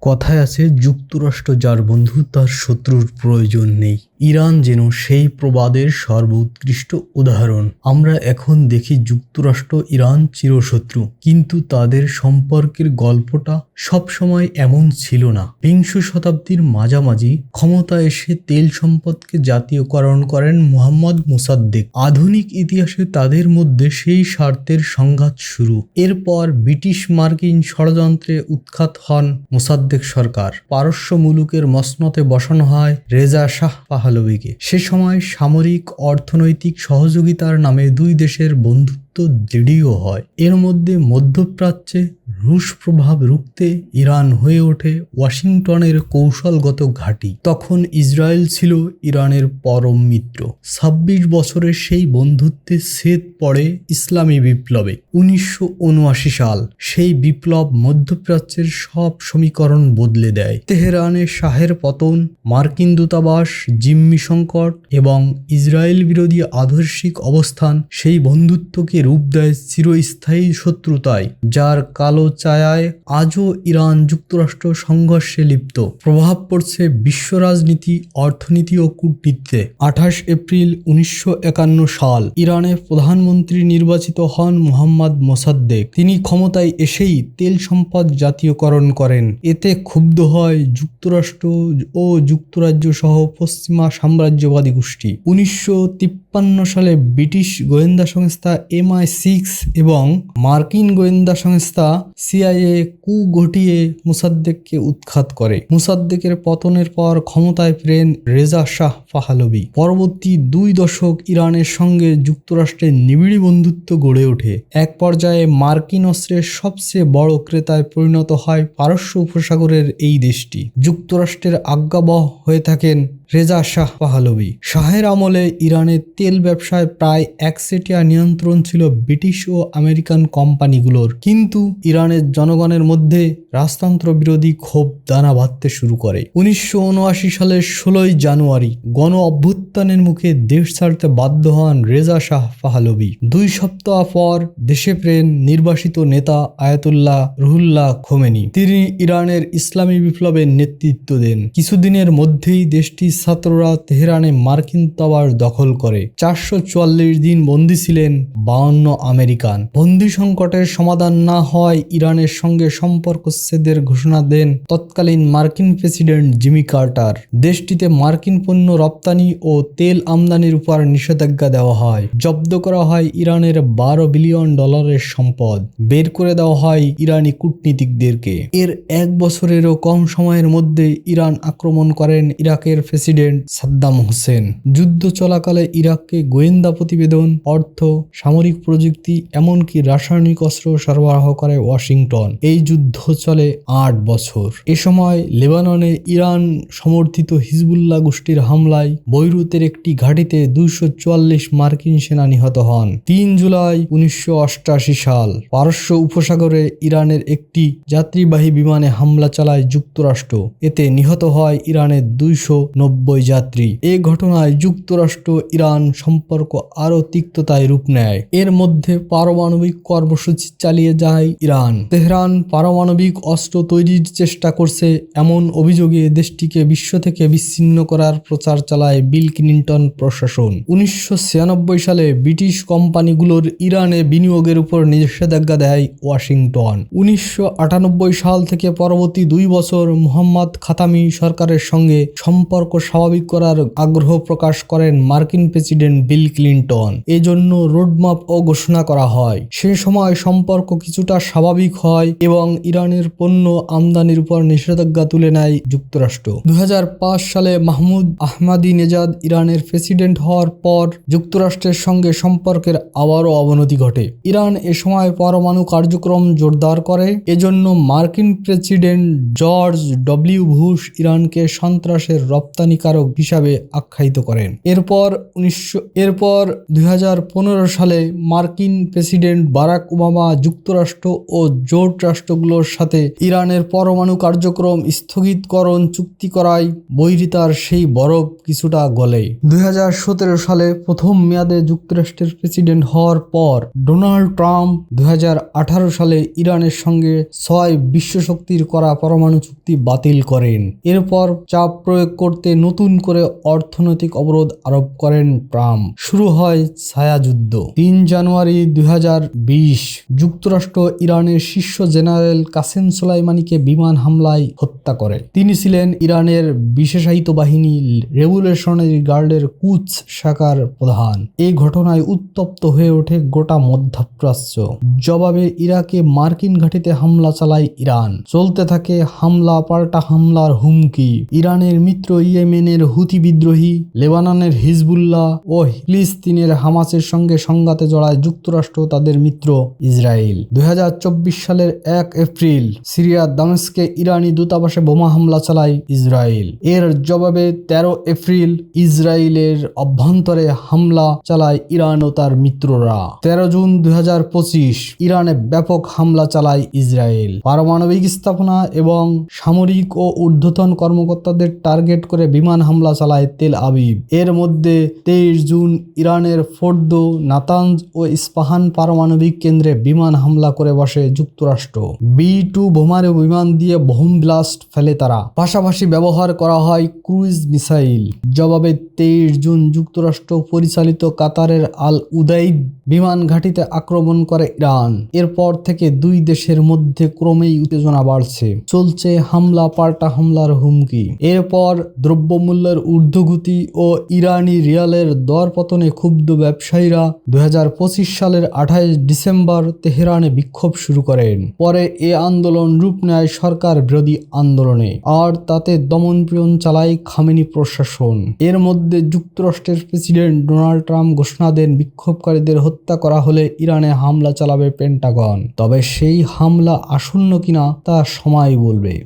কথায় আছে, যুক্তরাষ্ট্র যার বন্ধু তার শত্রুর প্রয়োজন নেই। ইরান যেন সেই প্রবাদের সর্বোৎকৃষ্ট উদাহরণ। আমরা এখন দেখি যুক্তরাষ্ট্র ইরান চিরশত্রু, কিন্তু তাদের সম্পর্কের গল্পটা সবসময় এমন ছিল না। বিংশ শতাব্দীর মাঝামাঝি ক্ষমতায় এসে তেল সম্পদকে জাতীয়করণ করেন মোহাম্মদ মোসাদ্দেক। আধুনিক ইতিহাসে তাদের মধ্যে সেই স্বার্থের সংঘাত শুরু। এরপর ব্রিটিশ মার্কিন ষড়যন্ত্রে উৎখাত হন মোসাদ্দেক সরকার। পারস্য মুলুকের মসনদে বসানো হয় রেজা শাহ পাহলভীকে। সে সময় সামরিক অর্থনৈতিক সহযোগিতার নামে দুই দেশের বন্ধুত্ব দৃঢ় হয়। এর মধ্যে মধ্যপ্রাচ্যে রুশ প্রভাব রুখতে ইরান হয়ে ওঠে ওয়াশিংটনের কৌশলগত ঘাঁটি। তখন ইসরায়েল ছিল ইরানের পরম মিত্র। ২৬ বছরের সেই বন্ধুত্বে ছেদ পড়ে ইসলামী বিপ্লবে। ১৯৭৯ সাল। সেই বিপ্লব মধ্যপ্রাচ্যের সব সমীকরণ বদলে দেয়। তেহরানে শাহের পতন, মার্কিন দূতাবাস, জিম্মি সংকট এবং ইসরায়েল বিরোধী আদর্শিক অবস্থান সেই বন্ধুত্বকে রূপ দেয় চিরস্থায়ী শত্রুতায়, যার কালো ছায়ায় আজও ইরান যুক্তরাষ্ট্র সংঘর্ষে লিপ্ত। প্রভাব পড়ছে বিশ্ব রাজনীতি, অর্থনীতি ও কূটনীতিতে। ২৮ এপ্রিল ১৯৫১ সাল ইরানে প্রধানমন্ত্রী নির্বাচিত হন মোহাম্মদ মোসাদ্দেক। তিনি ক্ষমতায় এসেই তেল সম্পদ জাতীয়করণ করেন। এতে ক্ষুব্ধ হয় যুক্তরাষ্ট্র ও যুক্তরাজ্য সহ পশ্চিমা সাম্রাজ্যবাদী গোষ্ঠী। ১৯৫৩ সালে ব্রিটিশ গোয়েন্দা সংস্থা MI6 এবং মার্কিন গোয়েন্দা সংস্থা CIA কু ঘটিয়ে মোসাদ্দেককে উৎখাত করে। মোসাদ্দেকের পতনের পর ক্ষমতায় ফেরেন রেজা শাহ পাহলভী। পরবর্তী ২ দশক ইরানের সঙ্গে যুক্তরাষ্ট্রের নিবিড় বন্ধুত্ব গড়ে ওঠে। এক পর্যায়ে মার্কিন অস্ত্রের সবচেয়ে বড় ক্রেতায় পরিণত হয় পারস্য উপসাগরের এই দেশটি। যুক্তরাষ্ট্রের আজ্ঞাবহ হয়ে থাকেন রেজা শাহ পাহলভী। শাহের আমলে ইরানের তেল ব্যবসায় প্রায় একচেটিয়া নিয়ন্ত্রণ ছিল ব্রিটিশ ও আমেরিকান কোম্পানিগুলোর। কিন্তু ইরানের জনগণের মধ্যে রাজতন্ত্র বিরোধী ক্ষোভ দানা বাঁধতে শুরু করে। ১৯৭৯ সালের ১৬ জানুয়ারি গণ অভ্যুত্থানের মুখে দেশ ছাড়তে বাধ্য হন রেজা শাহ পাহলভী। ২ সপ্তাহ পর দেশে ফেরেন নির্বাসিত নেতা আয়াতুল্লাহ রুহুল্লাহ খোমেনি। তিনি ইরানের ইসলামী বিপ্লবের নেতৃত্ব দেন। কিছুদিনের মধ্যেই দেশটির ছাত্ররা তেহরানে মার্কিন দূতাবাস দখল করে। ৪৪৪ দিন বন্দী ছিলেন ৫২ আমেরিকান। বন্দী সংকটের সমাধান না হওয়ায় ইরানের সঙ্গে সম্পর্কচ্ছেদের ঘোষণা দেন তৎকালীন মার্কিন প্রেসিডেন্ট জিমি কার্টার। দেশটিতে মার্কিন পণ্য রপ্তানি ও তেল আমদানির উপর নিষেধাজ্ঞা দেওয়া হয়। জব্দ করা হয় ইরানের $১২ বিলিয়ন সম্পদ। বের করে দেওয়া হয় ইরানি কূটনীতিকদেরকে। এর ১ বছরেরও কম সময়ের মধ্যে ইরান আক্রমণ করেন ইরাকের প্রেসিডেন্ট সাদ্দাম হোসেন। যুদ্ধ চলাকালে ইরাককে গোয়েন্দা প্রতিবেদন, অর্থ, সামরিক প্রযুক্তি, এমনকি রাসায়নিক অস্ত্র সরবরাহ করে ওয়াশিংটন। এই যুদ্ধ চলে ৮ বছর। এ সময় লেবাননে ইরান সমর্থিত হিজবুল্লাহ গোষ্ঠীর হামলায় বৈরুতের একটি ঘাঁটিতে ২৪৪ মার্কিন সেনা নিহত হন। ৩ জুলাই ১৯৮৮ সাল পারস্য উপসাগরে ইরানের একটি যাত্রীবাহী বিমানে হামলা চালায় যুক্তরাষ্ট্র। এতে নিহত হয় ইরানের ২৯০ যাত্রী। এ ঘটনায় যুক্তরাষ্ট্র ইরান সম্পর্ক আরও তিক্ততায় রূপ নেয়। এর মধ্যে পারমাণবিক কর্মসূচি চালিয়ে যায় ইরান। তেহরান পারমাণবিক অস্ত্র তৈরির চেষ্টা করছে এমন অভিযোগে দেশটিকে বিশ্ব থেকে বিচ্ছিন্ন করার প্রচার চালায় বিল ক্লিন্টন প্রশাসন। ১৯৯৬ সালে ব্রিটিশ কোম্পানিগুলোর ইরানে বিনিয়োগের উপর নিষেধাজ্ঞা দেয় ওয়াশিংটন। ১৯৯৮ সাল থেকে পরবর্তী ২ বছর মোহাম্মদ খাতামি সরকারের সঙ্গে সম্পর্ক স্বাভাবিক করার আগ্রহ প্রকাশ করেন মার্কিন প্রেসিডেন্ট বিল ক্লিন্টন। এজন্য রোডম্যাপ ও ঘোষণা করা হয়। সে সময় সম্পর্ক কিছুটা স্বাভাবিক হয় এবং ইরানের পণ্য আমদানির উপর নিষেধাজ্ঞা তুলে নেয় যুক্তরাষ্ট্র। ২০০৫ সালে মাহমুদ আহমাদিনেজাদ ইরানের প্রেসিডেন্ট হওয়ার পর যুক্তরাষ্ট্রের সঙ্গে সম্পর্কের আবারও অবনতি ঘটে। ইরান এ সময় পরমাণু কার্যক্রম জোরদার করে। এজন্য মার্কিন প্রেসিডেন্ট জর্জ ডব্লিউ বুশ ইরানকে সন্ত্রাসের রপ্তানি হানিকারক হিসাবে আখ্যায়িত করেন। এরপর 2015 সালে মার্কিন প্রেসিডেন্ট বারাক ওবামা যুক্তরাষ্ট্র ও জোট রাষ্ট্রগুলোর সাথে ইরানের পরমাণু কার্যক্রম স্থগিতকরণ চুক্তি করায় বৈরিতার সেই বরফ কিছুটা গলে। 2017 সালে প্রথম মেয়াদে যুক্তরাষ্ট্রের প্রেসিডেন্ট হওয়ার পর ডোনাল্ড ট্রাম্প 2018 সালে ইরানের সঙ্গে 6 বিশ্বশক্তির করা পরমাণু চুক্তি বাতিল করেন। এরপর চাপ প্রয়োগ করতে নতুন করে অর্থনৈতিক অবরোধ আরোপ করেন ট্রাম্প। শুরু হয় ছায়াযুদ্ধ। 3 জানুয়ারি 2020 যুক্তরাষ্ট্র ইরানের শীর্ষ জেনারেল কাসেম সোলাইমানিকে বিমান হামলায় হত্যা করে। তিনি ছিলেন ইরানের বিশেষায়িত বাহিনী রেভলিউশনারি গার্ডের কুদস শাখার প্রধান। এই ঘটনায় উত্তপ্ত হয়ে ওঠে গোটা মধ্যপ্রাচ্য। জবাবে ইরাকে মার্কিন ঘাঁটিতে হামলা চালায় ইরান। চলতে থাকে হামলা পাল্টা হামলার হুমকি। ইরানের মিত্র ইয়েমেনের হুতি বিদ্রোহী, লেবাননের হিজবুল্লাহ ও ফিলিস্তিনের হামাসের সঙ্গে সংঘাতে জড়ায় যুক্তরাষ্ট্র তাদের মিত্র ইসরায়েল। 2024 সালের 1 এপ্রিল সিরিয়ার দামেস্কে ইরানি দূতাবাসে বোমা হামলা চালায় ইসরায়েল। এর জবাবে 13 এপ্রিল ইসরায়েলের অভ্যন্তরে হামলা চালায় ইরান ও তার মিত্ররা। 13 জুন 2025 ইরানে ব্যাপক হামলা চালায় ইসরায়েল। পারমাণবিক স্থাপনা এবং সামরিক ও ঊর্ধ্বতন কর্মকর্তাদের টার্গেট করে বিমান হামলা চালায় তেল আবিব। এর মধ্যে 23 জুন ইরানের ফোর্দো, নাতানজ ও ইস্পাহান পারমাণবিক কেন্দ্রে বিমান হামলা করে বসে যুক্তরাষ্ট্র। B-2 বোমারু বিমান দিয়ে বোম ব্লাস্ট ফেলে তারা। পাশাপাশি ব্যবহার করা হয় ক্রুইজ মিসাইল। জবাবে 23 জুন যুক্তরাষ্ট্র পরিচালিত কাতারের আল উদাইদ বিমান ঘাঁটিতে আক্রমণ করে ইরান। এরপর থেকে দুই দেশের মধ্যে ক্রমেই উত্তেজনা বাড়ছে। চলছে হামলা পাল্টা হামলার হুমকি। এরপর দ্রব্যমূল্যের ঊর্ধ্বগতি ও ইরানি রিয়ালের দরপতনে ক্ষুব্ধ ব্যবসায়ীরা 2025 সালের 28 ডিসেম্বর তেহরানে বিক্ষোভ শুরু করেন। পরে এ আন্দোলন রূপ নেয় সরকার বিরোধী আন্দোলনে, আর তাতে দমনপীড়ন চালায় খামেনি প্রশাসন। এর মধ্যে যুক্তরাষ্ট্রের প্রেসিডেন্ট ডোনাল্ড ট্রাম্প ঘোষণা দেন বিক্ষোভকারীদের হত্যা করা হলে ইরানে হামলা চালাবে পেন্টাগন। তবে সেই হামলা আসন্ন কিনা তা সময় বলবে।